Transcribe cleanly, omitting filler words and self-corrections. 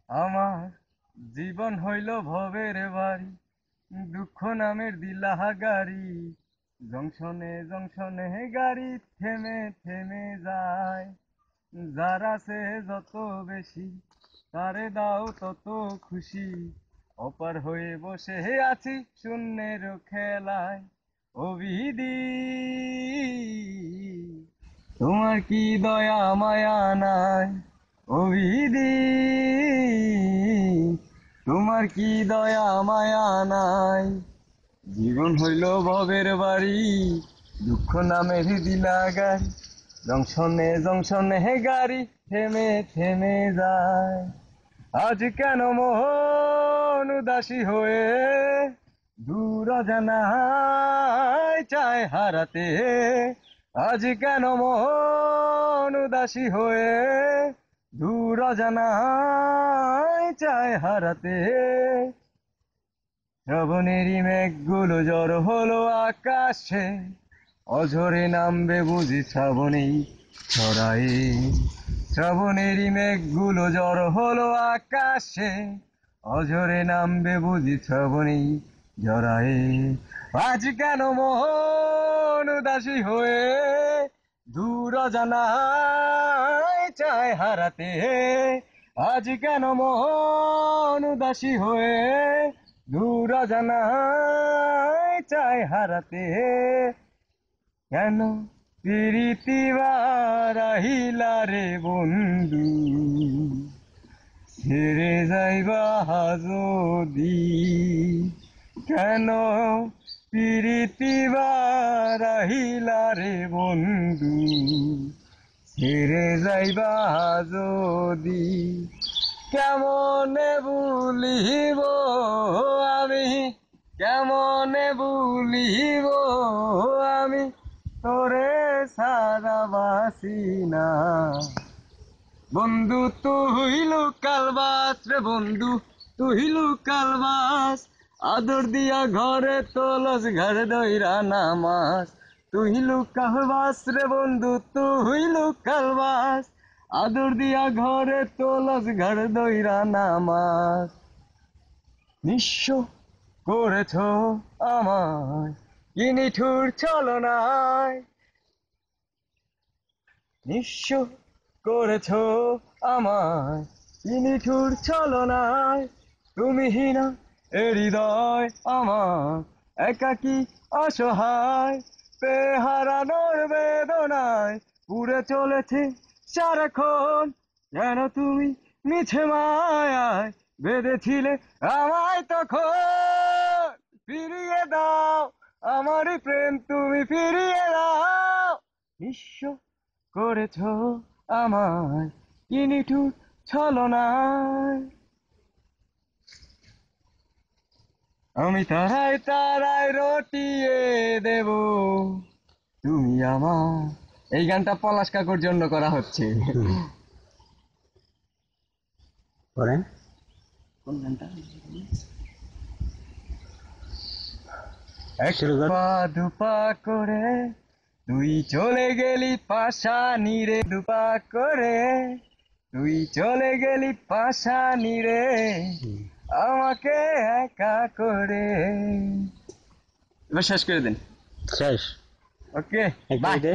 আমার জীবন হইল ভবের বাড়ি, দুঃখ নামের দিলাহা গাড়ি। জংশনে জংশনে গাড়ি থেমে থেমে যায়। যার আছে যত বেশি, তারে দাও তত খুশি। অপার হয়ে বসে আছি শূন্যের খেলায়। অবিধি, তোমার কি দয়া মায়া নাই? অবিধি, তোমার কি দয়া মায়া নাই? জীবন হইল ভবের বাড়ি, দুঃখ নামের দিলা গাড়ি। জংশনে জংশনে গাড়ি থেমে থেমে যায়। আজ কেন মন উদাসী হয়ে দূর অজানায় চায় হারাতে? আজ কেন মন উদাসী হয়ে দূর অজানায় চায় হারাতে? শ্রাবণেরই মেঘগুলো জড়ো হলো আকাশে, অঝরে নামবে বুঝি শ্রাবণেই ছড়ায়। শ্রাবণেরই মেঘগুলো জড়ো হলো আকাশে, অঝরে নামবে বুঝি শ্রাবণেই জড়ায়। আজ কেন মন উদাসী হয়ে দূর অজানায় চায় হারাতে? আজ কেন মন উদাসী হয়ে দূর অজানায় চায় হারাতে? কেন প্রীতি বারাহিলা রে বন্ধু, ছেড়ে যাইবা যদি? কেন প্রীতি বারাহিলা রে বন্ধু, ছেড়ে যাইবা যদি? কেমনে ভুলিব আমি, কেমনে ভুলিব আমি তোরে সারা বাসি না। বন্ধু তুই লুকাল বাস রে বন্ধু, তুই লুকাল বাস। আদর দিয়া ঘরে তোলস ঘর দইরা নামাস। তুই লুকাল বাস রে বন্ধু, তুই লুকাল বাস। আদর দিয়া ঘরে তোলস ঘর দইরা নামাস। নিঃস্ব করেছ আমায় কি নিঠুর ছলনায়, নিঃস্ব করেছ আমায় কি নিঠুর ছলনায়। তুমিহীনা এ হৃদয় আমার একাকী অসহায়, পেয়ে হারানোর বেদনায় পুড়ে চলেছে সারাক্ষণ। যেন তুমি মিছে মায়ায় বেঁধেছিলে আমায় তখন। ফিরিয়ে দাও আমারই প্রেম, তুমি ফিরিয়ে দাও। নিঃস্ব করেছ আমায় কি নিঠুর ছলনায়। আমি তারায় তারায় রটিয়ে দেব তুমি আমার। এই গানটা পলাশ কাকুর জন্য করা হচ্ছে। করেন। কোন গানটা? এক শুরু কর। পা দুপা করে তুই চলে গেলি পাশানি রে, দুপা করে তুই চলে গেলি পাশানি রে, আমাকে একা করে। এবার শেষ করে দিন। শেষ। ওকে, একটা বাই। দে।